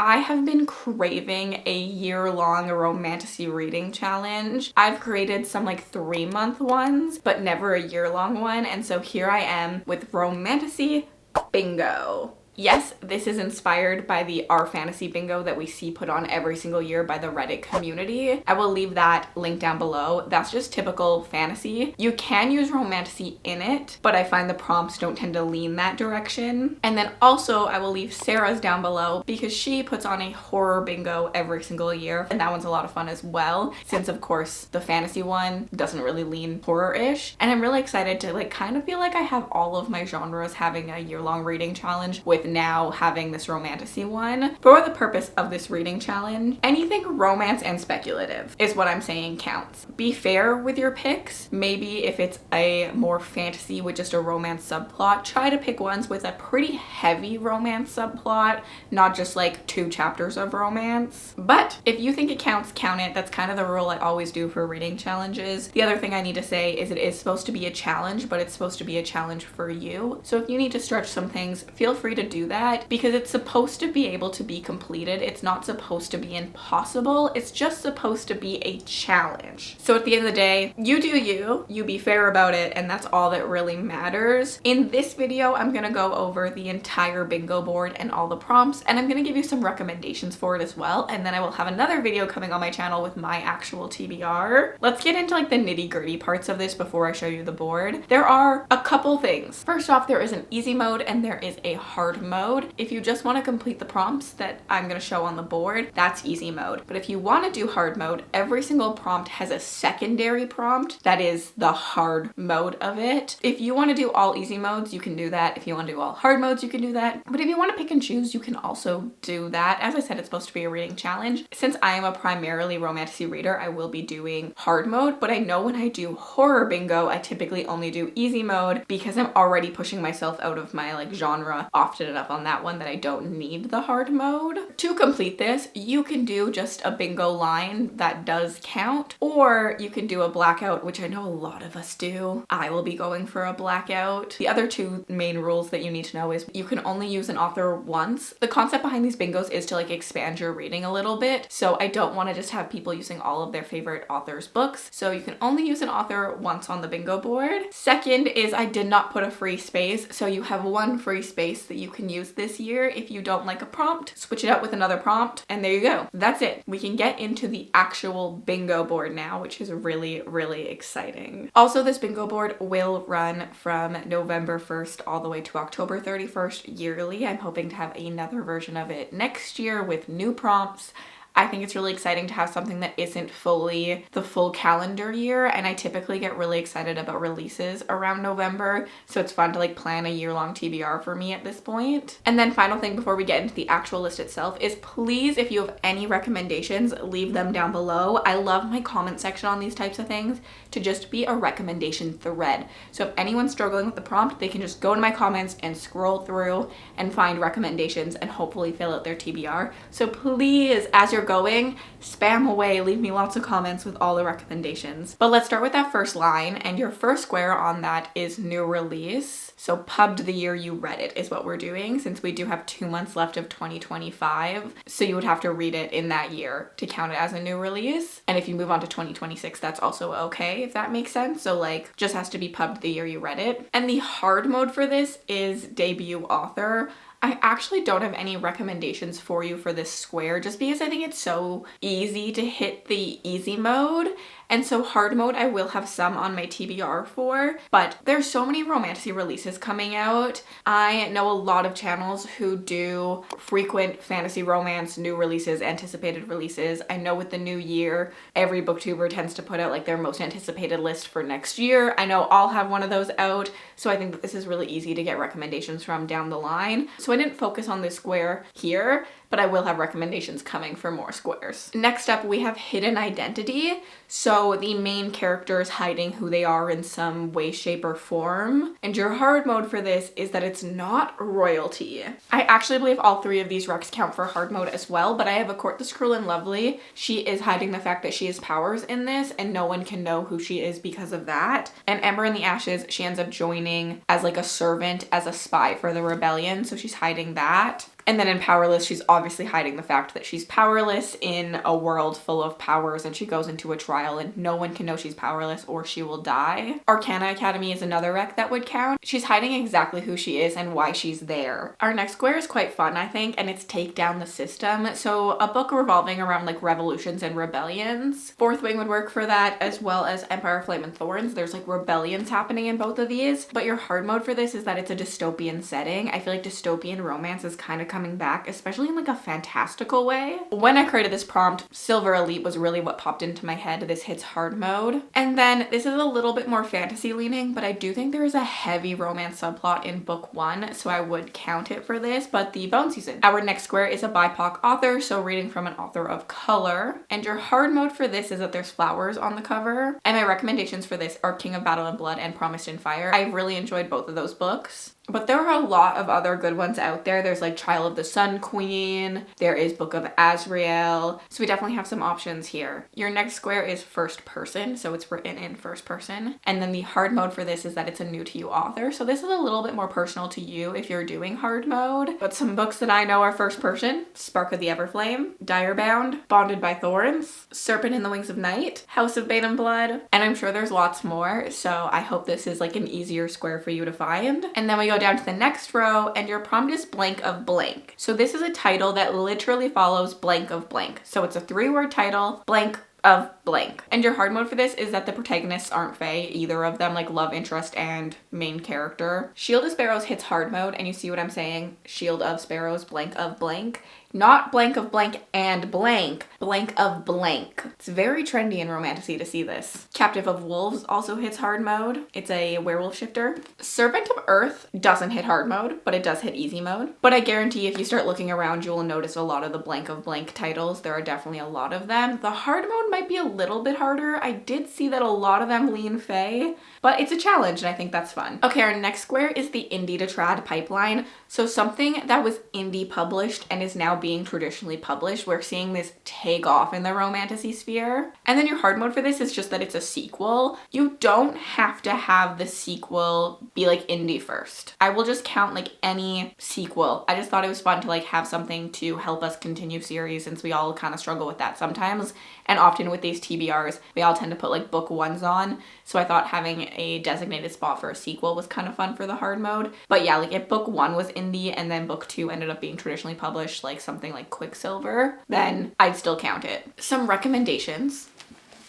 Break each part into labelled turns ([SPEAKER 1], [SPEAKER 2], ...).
[SPEAKER 1] I have been craving a year-long romantasy reading challenge. I've created some like 3-month ones, but never a year-long one, and so here I am with romantasy bingo. Yes, this is inspired by the Our Fantasy Bingo that we see put on every single year by the Reddit community. I will leave that link down below. That's just typical fantasy. You can use romantasy in it, but I find the prompts don't tend to lean that direction. And then also I will leave Sarah's down below because she puts on a horror bingo every single year, and that one's a lot of fun as well, since of course the fantasy one doesn't really lean horror-ish. And I'm really excited to like kind of feel like I have all of my genres having a year-long reading challenge with now having this romantasy one. For the purpose of this reading challenge, anything romance and speculative is what I'm saying counts. Be fair with your picks. Maybe if it's a more fantasy with just a romance subplot, try to pick ones with a pretty heavy romance subplot, not just like 2 chapters of romance. But if you think it counts, count it. That's kind of the rule I always do for reading challenges. The other thing I need to say is it is supposed to be a challenge, but it's supposed to be a challenge for you. So if you need to stretch some things, feel free to do that, because it's supposed to be able to be completed. It's not supposed to be impossible. It's just supposed to be a challenge. So at the end of the day, you do you be fair about it, and that's all that really matters. In this video, I'm gonna go over the entire bingo board and all the prompts, and I'm gonna give you some recommendations for it as well, and then I will have another video coming on my channel with my actual TBR. Let's get into like the nitty-gritty parts of this before I show you the board. There are a couple things. First off, there is an easy mode and there is a hard mode. If you just want to complete the prompts that I'm going to show on the board, that's easy mode. But if you want to do hard mode, every single prompt has a secondary prompt that is the hard mode of it. If you want to do all easy modes, you can do that. If you want to do all hard modes, you can do that. But if you want to pick and choose, you can also do that. As I said, it's supposed to be a reading challenge. Since I am a primarily romantasy reader, I will be doing hard mode, but I know when I do horror bingo, I typically only do easy mode because I'm already pushing myself out of my like genre often enough on that one that I don't need the hard mode. To complete this, you can do just a bingo line that does count, or you can do a blackout, which I know a lot of us do. I will be going for a blackout. The other 2 main rules that you need to know is you can only use an author once. The concept behind these bingos is to like expand your reading a little bit, so I don't want to just have people using all of their favorite authors' books, so you can only use an author once on the bingo board. Second is I did not put a free space, so you have 1 free space that you can use this year. If you don't like a prompt, switch it out with another prompt, and there you go. That's it. We can get into the actual bingo board now, which is really, really exciting. Also, this bingo board will run from November 1st all the way to October 31st yearly. I'm hoping to have another version of it next year with new prompts. I think it's really exciting to have something that isn't fully the full calendar year, and I typically get really excited about releases around November, so it's fun to like plan a year-long TBR for me at this point. And then final thing before we get into the actual list itself is please, if you have any recommendations, leave them down below. I love my comment section on these types of things to just be a recommendation thread. So if anyone's struggling with the prompt, they can just go to my comments and scroll through and find recommendations and hopefully fill out their TBR. So please, as you're going, spam away, leave me lots of comments with all the recommendations. But let's start with that first line, and your first square on that is new release. So pubbed the year you read it is what we're doing, since we do have 2 months left of 2025. So you would have to read it in that year to count it as a new release. And if you move on to 2026, that's also okay, if that makes sense. So like just has to be pubbed the year you read it. And the hard mode for this is debut author. I actually don't have any recommendations for you for this square just because I think it's so easy to hit the easy mode. And so hard mode, I will have some on my TBR for, but there's so many romantasy releases coming out. I know a lot of channels who do frequent fantasy romance, new releases, anticipated releases. I know with the new year, every booktuber tends to put out like their most anticipated list for next year. I know I'll have one of those out, so I think that this is really easy to get recommendations from down the line. So I didn't focus on this square here, but I will have recommendations coming for more squares. Next up, we have hidden identity. So the main character is hiding who they are in some way, shape, or form. And your hard mode for this is that it's not royalty. I actually believe all 3 of these recs count for hard mode as well, but I have a Court this Cruel and Lovely. She is hiding the fact that she has powers in this, and no one can know who she is because of that. And Ember in the Ashes, she ends up joining as like a servant, as a spy for the rebellion, so she's hiding that. And then in Powerless, she's obviously hiding the fact that she's powerless in a world full of powers, and she goes into a trial and no one can know she's powerless or she will die. Arcana Academy is another rec that would count. She's hiding exactly who she is and why she's there. Our next square is quite fun, I think, and it's Take Down the System. So a book revolving around like revolutions and rebellions. Fourth Wing would work for that, as well as Empire, Flame, and Thorns. There's like rebellions happening in both of these, but your hard mode for this is that it's a dystopian setting. I feel like dystopian romance is kind of coming back, especially in like a fantastical way. When I created this prompt, Silver Elite was really what popped into my head. This hits hard mode. And then this is a little bit more fantasy leaning, but I do think there is a heavy romance subplot in book 1, so I would count it for this, but the bone season. Our next square is a BIPOC author, so reading from an author of color. And your hard mode for this is that there's flowers on the cover. And my recommendations for this are King of Battle and Blood and Promised in Fire. I really enjoyed both of those books. But there are a lot of other good ones out there. There's like Child of the Sun Queen. There is Book of Azrael. So we definitely have some options here. Your next square is first person. So it's written in first person. And then the hard mode for this is that it's a new to you author. So this is a little bit more personal to you if you're doing hard mode. But some books that I know are first person: Spark of the Everflame, Direbound, Bonded by Thorns, Serpent in the Wings of Night, House of Bane and Blood. And I'm sure there's lots more. So I hope this is like an easier square for you to find. And then we go down to the next row, and your prompt is blank of blank. So this is a title that literally follows blank of blank. So it's a 3-word title, blank of blank. And your hard mode for this is that the protagonists aren't fae, either of them, like love interest and main character. Shield of Sparrows hits hard mode, and you see what I'm saying? Shield of Sparrows, blank of blank. Not blank of blank and blank, blank of blank. It's very trendy in romantasy to see this. Captive of Wolves also hits hard mode. It's a werewolf shifter. Serpent of Earth doesn't hit hard mode, but it does hit easy mode. But I guarantee if you start looking around, you will notice a lot of the blank of blank titles. There are definitely a lot of them. The hard mode might be a little bit harder. I did see that a lot of them lean fae, but it's a challenge and I think that's fun. Okay, our next square is the indie to trad pipeline. So something that was indie published and is now being traditionally published. We're seeing this take off in the romantasy sphere. And then your hard mode for this is just that it's a sequel. You don't have to have the sequel be like indie first. I will just count like any sequel. I just thought it was fun to like have something to help us continue series, since we all kind of struggle with that sometimes. And often with these TBRs, we all tend to put like book 1s on. So I thought having a designated spot for a sequel was kind of fun for the hard mode. But yeah, like if book 1 was indie and then book 2 ended up being traditionally published, like something like Quicksilver, then I'd still count it. Some recommendations.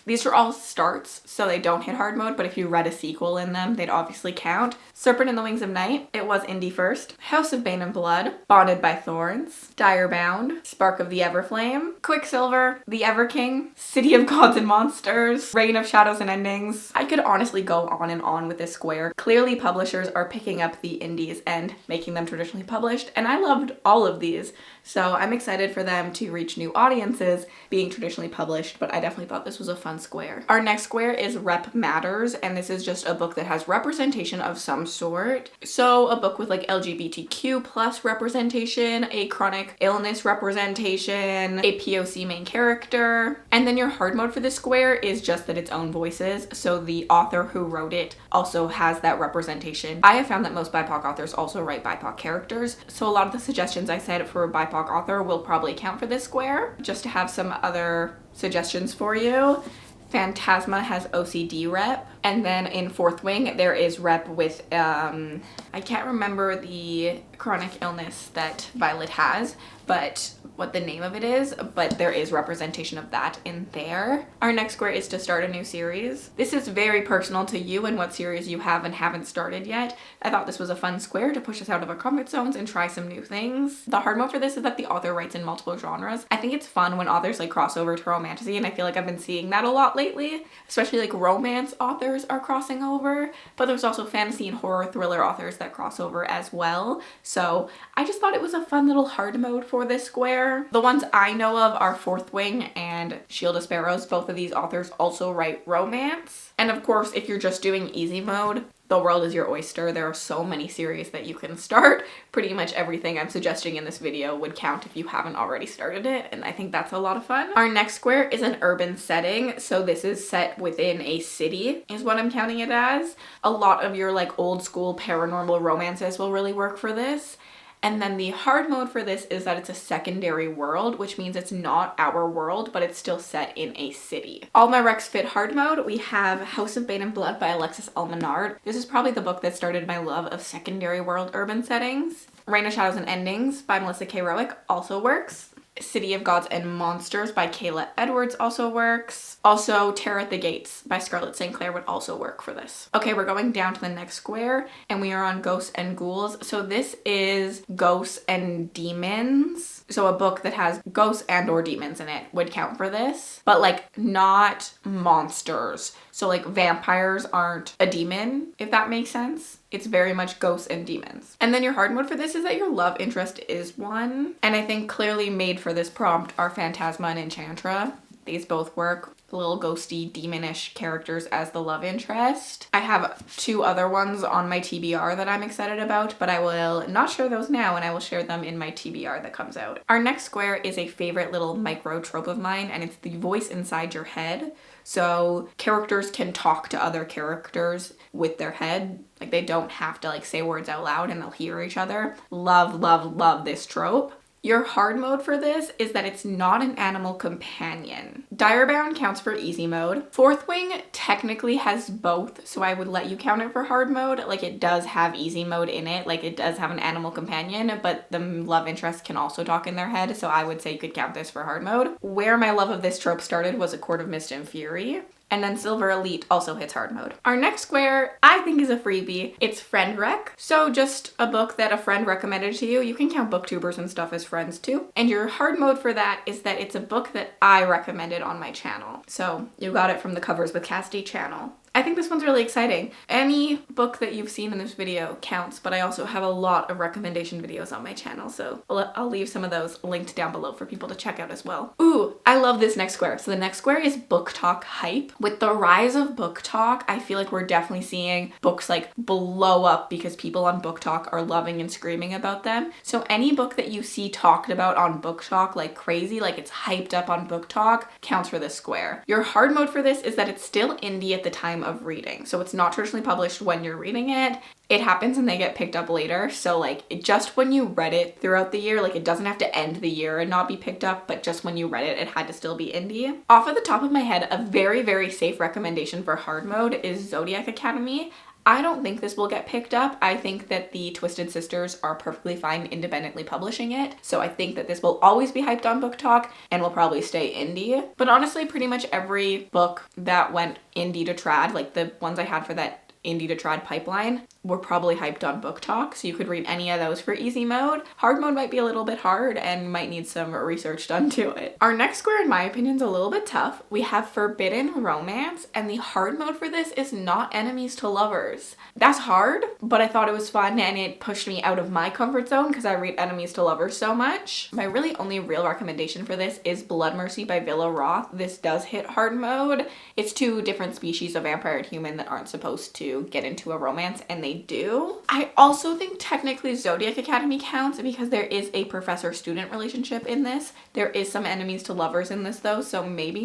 [SPEAKER 1] These are all starts, so they don't hit hard mode, but if you read a sequel in them, they'd obviously count. Serpent in the Wings of Night, it was indie first. House of Bane and Blood, Bonded by Thorns, Direbound, Spark of the Everflame, Quicksilver, The Everking, City of Gods and Monsters, Reign of Shadows and Endings. I could honestly go on and on with this square. Clearly publishers are picking up the indies and making them traditionally published, and I loved all of these. So I'm excited for them to reach new audiences being traditionally published, but I definitely thought this was a fun square. Our next square is Rep Matters, and this is just a book that has representation of some sort. So a book with like LGBTQ plus representation, a chronic illness representation, a POC main character. And then your hard mode for this square is just that its own voices. So the author who wrote it also has that representation. I have found that most BIPOC authors also write BIPOC characters. So a lot of the suggestions I said for a BIPOC author will probably count for this square. Just to have some other suggestions for you. Phantasma has OCD rep, and then in Fourth Wing there is rep with I can't remember the chronic illness that Violet has, but what the name of it is, but there is representation of that in there. Our next square is to start a new series. This is very personal to you and what series you have and haven't started yet. I thought this was a fun square to push us out of our comfort zones and try some new things. The hard mode for this is that the author writes in multiple genres. I think it's fun when authors like cross over to romantasy, and I feel like I've been seeing that a lot lately, especially like romance authors are crossing over, but there's also fantasy and horror thriller authors that cross over as well. So I just thought it was a fun little hard mode for this square. The ones I know of are Fourth Wing and Shield of Sparrows. Both of these authors also write romance. And of course, if you're just doing easy mode, the world is your oyster. There are so many series that you can start. Pretty much everything I'm suggesting in this video would count if you haven't already started it, and I think that's a lot of fun. Our next square is an urban setting, so this is set within a city, is what I'm counting it as. A lot of your like old school paranormal romances will really work for this. And then the hard mode for this is that it's a secondary world, which means it's not our world, but it's still set in a city. All my recs fit hard mode. We have House of Bane and Blood by Alexis Almenard. This is probably the book that started my love of secondary world urban settings. Reign of Shadows and Endings by Melissa K. Rowick also works. City of Gods and Monsters by Kayla Edwards also works. Also, Terror at the Gates by Scarlett St. Clair would also work for this. Okay, we're going down to the next square and we are on Ghosts and Ghouls. So this is Ghosts and Demons. So a book that has ghosts and or demons in it would count for this, but like not monsters. So like vampires aren't a demon, if that makes sense. It's very much ghosts and demons. And then your hard mode for this is that your love interest is one. And I think clearly made for this prompt are Phantasma and Enchantra. These both work. The little ghosty, demonish characters as the love interest. I have 2 other ones on my TBR that I'm excited about, but I will not share those now and I will share them in my TBR that comes out. Our next square is a favorite little micro trope of mine, and it's the voice inside your head. So characters can talk to other characters with their head. Like they don't have to like say words out loud and they'll hear each other. Love, love, love this trope. Your hard mode for this is that it's not an animal companion. Direbound counts for easy mode. Fourth Wing technically has both, so I would let you count it for hard mode. Like it does have easy mode in it, like it does have an animal companion, but the love interest can also talk in their head, so I would say you could count this for hard mode. Where my love of this trope started was A Court of Mist and Fury. And then Silver Elite also hits hard mode. Our next square, I think, is a freebie. It's Friend Rec. So just a book that a friend recommended to you. You can count booktubers and stuff as friends too. And your hard mode for that is that it's a book that I recommended on my channel. So you got it from the Covers with Cassidy channel. I think this one's really exciting. Any book that you've seen in this video counts, but I also have a lot of recommendation videos on my channel, so I'll leave some of those linked down below for people to check out as well. Ooh, I love this next square. So the next square is Book Talk hype. With the rise of Book Talk, I feel like we're definitely seeing books like blow up because people on Book Talk are loving and screaming about them. So any book that you see talked about on Book Talk like crazy, like it's hyped up on Book Talk, counts for this square. Your hard mode for this is that it's still indie at the time of reading. So it's not traditionally published when you're reading it. It happens and they get picked up later. So like just when you read it throughout the year, like it doesn't have to end the year and not be picked up, but just when you read it, it had to still be indie. Off of the top of my head, a very, very safe recommendation for hard mode is Zodiac Academy. I don't think this will get picked up. I think that the Twisted Sisters are perfectly fine independently publishing it. So I think that this will always be hyped on Book Talk and will probably stay indie. But honestly, pretty much every book that went indie to trad, like the ones I had for that indie to trad pipeline, were probably hyped on Book Talk, so you could read any of those for easy mode. Hard mode might be a little bit hard and might need some research done to it. Our next square, in my opinion, is a little bit tough. We have Forbidden Romance, and the hard mode for this is not enemies to lovers. That's hard, but I thought it was fun and it pushed me out of my comfort zone because I read enemies to lovers so much. My really only real recommendation for this is Blood Mercy by Villa Roth. This does hit hard mode. It's 2 different species of vampire and human that aren't supposed to get into a romance, and they do. I also think technically Zodiac Academy counts because there is a professor-student relationship in this. There is some enemies to lovers in this though, so maybe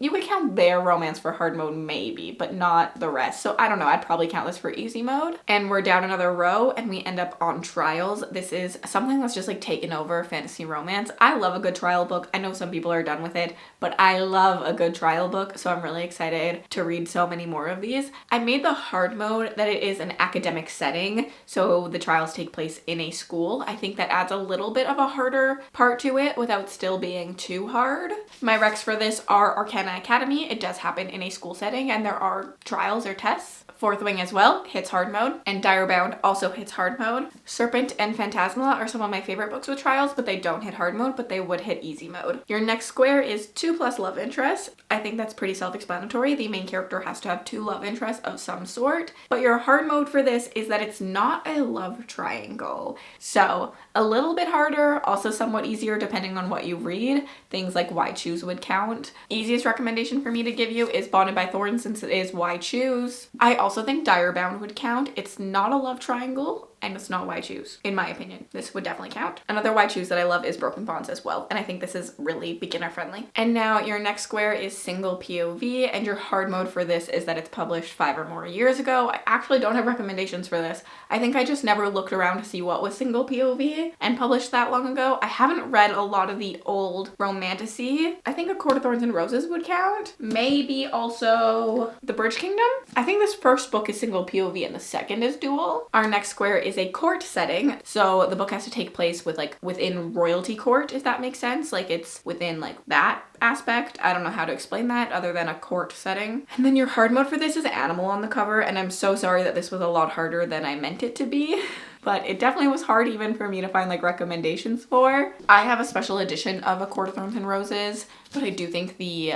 [SPEAKER 1] you would count their romance for hard mode maybe, but not the rest. So I don't know, I'd probably count this for easy mode. And we're down another row and we end up on Trials. This is something that's just like taken over fantasy romance. I love a good trial book. I know some people are done with it, but I love a good trial book, so I'm really excited to read so many more of these. I made the hard mode that it is an academic setting, so the trials take place in a school. I think that adds a little bit of a harder part to it without still being too hard. My recs for this are Arcana Academy. It does happen in a school setting and there are trials or tests. Fourth Wing as well hits hard mode, and Direbound also hits hard mode. Serpent and Phantasma are some of my favorite books with trials, but they don't hit hard mode, but they would hit easy mode. Your next square is 2+ love interests. I think that's pretty self-explanatory. The main character has to have 2 love interests of some sort, but your hard mode for this is that it's not a love triangle. So a little bit harder, also somewhat easier depending on what you read. Things like Why Choose would count. Easiest recommendation for me to give you is Bonded by Thorns, since it is Why Choose. I also think Direbound would count. It's not a love triangle, and it's not why I choose, in my opinion. This would definitely count. Another why I choose that I love is Broken Bonds as well, and I think this is really beginner friendly. And now your next square is single POV, and your hard mode for this is that it's published 5 or more years ago. I actually don't have recommendations for this. I think I just never looked around to see what was single POV and published that long ago. I haven't read a lot of the old romantasy. I think A Court of Thorns and Roses would count. Maybe also The Bridge Kingdom. I think this first book is single POV and the second is dual. Our next square is a court setting. So the book has to take place with like within royalty court, if that makes sense. Like it's within like that aspect. I don't know how to explain that other than a court setting. And then your hard mode for this is animal on the cover, and I'm so sorry that this was a lot harder than I meant it to be. But it definitely was hard even for me to find like recommendations for. I have a special edition of A Court of Thorns and Roses, but I do think the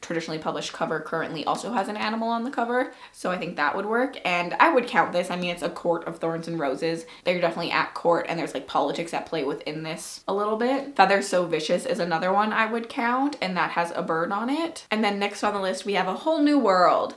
[SPEAKER 1] traditionally published cover currently also has an animal on the cover, so I think that would work. And I would count this. I mean, it's A Court of Thorns and Roses. They're definitely at court, and there's like politics at play within this a little bit. Feathers So Vicious is another one I would count, and that has a bird on it. And then next on the list we have A Whole New World,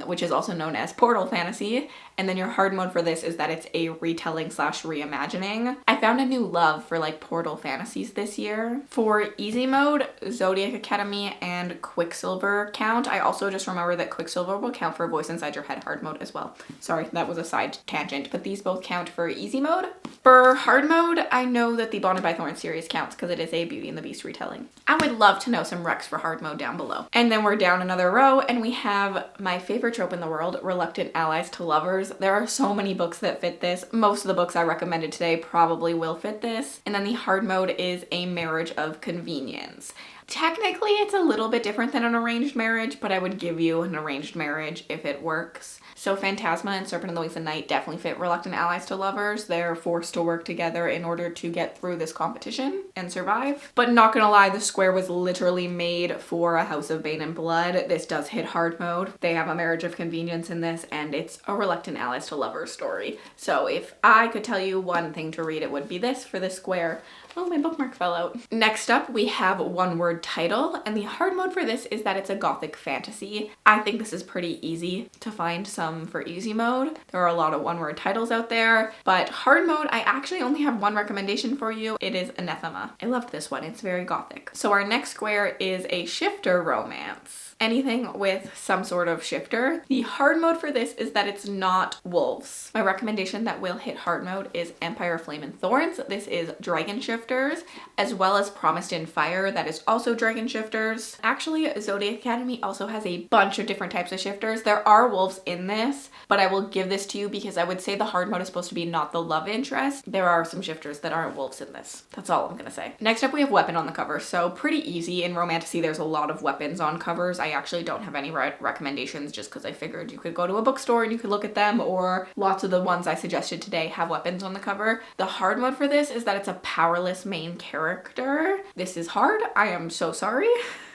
[SPEAKER 1] which is also known as Portal Fantasy. And then your hard mode for this is that it's a retelling / reimagining. I found a new love for like portal fantasies this year. For easy mode, Zodiac Academy and Quicksilver count. I also just remember that Quicksilver will count for Voice Inside Your Head hard mode as well. Sorry, that was a side tangent, but these both count for easy mode. For hard mode, I know that the Bonded by Thorns series counts because it is a Beauty and the Beast retelling. I would love to know some recs for hard mode down below. And then we're down another row and we have my favorite trope in the world, reluctant allies to lovers. There are so many books that fit this. Most of the books I recommended today probably will fit this. And then the hard mode is a marriage of convenience. Technically, it's a little bit different than an arranged marriage, but I would give you an arranged marriage if it works. So Phantasma and Serpent and the Wings of Night definitely fit reluctant allies to lovers. They're forced to work together in order to get through this competition and survive. But not gonna lie, the square was literally made for a House of Bane and Blood. This does hit hard mode. They have a marriage of convenience in this, and it's a reluctant allies to lovers story. So if I could tell you one thing to read, it would be this for this square. Oh, my bookmark fell out. Next up, we have one word title, and the hard mode for this is that it's a gothic fantasy. I think this is pretty easy to find some for easy mode. There are a lot of one word titles out there, but hard mode, I actually only have one recommendation for you. It is Anathema. I loved this one. It's very gothic. So our next square is a shifter romance. Anything with some sort of shifter. The hard mode for this is that it's not wolves. My recommendation that will hit hard mode is Empire Flame and Thorns. This is dragon shifters, as well as Promised in Fire. That is also dragon shifters. Actually, Zodiac Academy also has a bunch of different types of shifters. There are wolves in this, but I will give this to you because I would say the hard mode is supposed to be not the love interest. There are some shifters that aren't wolves in this. That's all I'm gonna say. Next up, we have weapon on the cover. So pretty easy. In romantasy, there's a lot of weapons on covers. I actually don't have any recommendations just because I figured you could go to a bookstore and you could look at them, or lots of the ones I suggested today have weapons on the cover. The hard mode for this is that it's a powerless main character. This is hard. I am so sorry.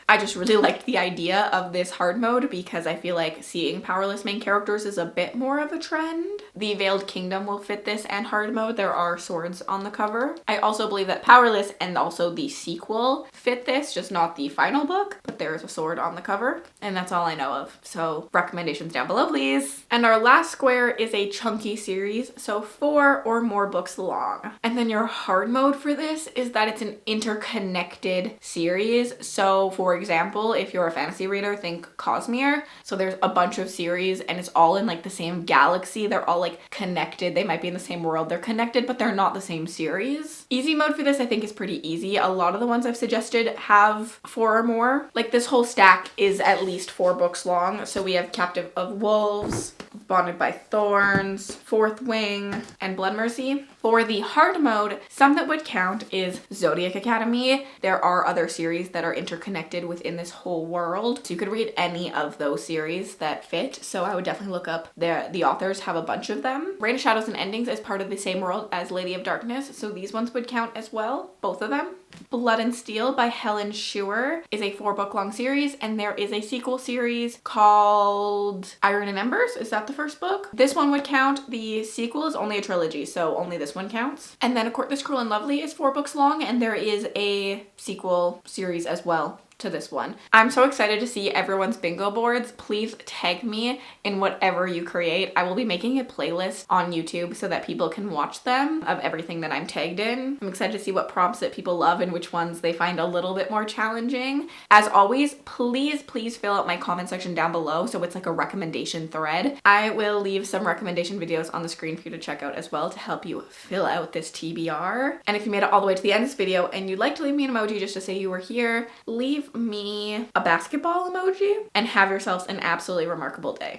[SPEAKER 1] I just really liked the idea of this hard mode because I feel like seeing powerless main characters is a bit more of a trend. The Veiled Kingdom will fit this and hard mode. There are swords on the cover. I also believe that Powerless and also the sequel fit this, just not the final book, but there is a sword on the cover, and that's all I know of. So recommendations down below, please. And our last square is a chunky series, so 4 or more books long. And then your hard mode for this is that it's an interconnected series. So for example, if you're a fantasy reader, think Cosmere. So there's a bunch of series and it's all in like the same galaxy. They're all like connected. They might be in the same world. They're connected, but they're not the same series. Easy mode for this I think is pretty easy. A lot of the ones I've suggested have 4 or more. Like this whole stack is at least 4 books long. So we have Captive of Wolves, Bonded by Thorns, Fourth Wing, and Blood Mercy. For the hard mode, some that would count is Zodiac Academy. There are other series that are interconnected within this whole world. So you could read any of those series that fit. So I would definitely look up the authors have a bunch of them. Reign of Shadows and Endings is part of the same world as Lady of Darkness. So these ones would count as well, both of them. Blood and Steel by Helen Schuer is a 4-book long series, and there is a sequel series called Iron and Embers. Is that the first book? This one would count. The sequel is only a trilogy, so only this one counts. And then A Court This Cruel and Lovely is 4 books long, and there is a sequel series as well to this one. I'm so excited to see everyone's bingo boards. Please tag me in whatever you create. I will be making a playlist on YouTube so that people can watch them of everything that I'm tagged in. I'm excited to see what prompts that people love and which ones they find a little bit more challenging. As always, please fill out my comment section down below so it's like a recommendation thread. I will leave some recommendation videos on the screen for you to check out as well to help you fill out this TBR. And if you made it all the way to the end of this video and you'd like to leave me an emoji just to say you were here, leave me a basketball emoji and have yourselves an absolutely remarkable day.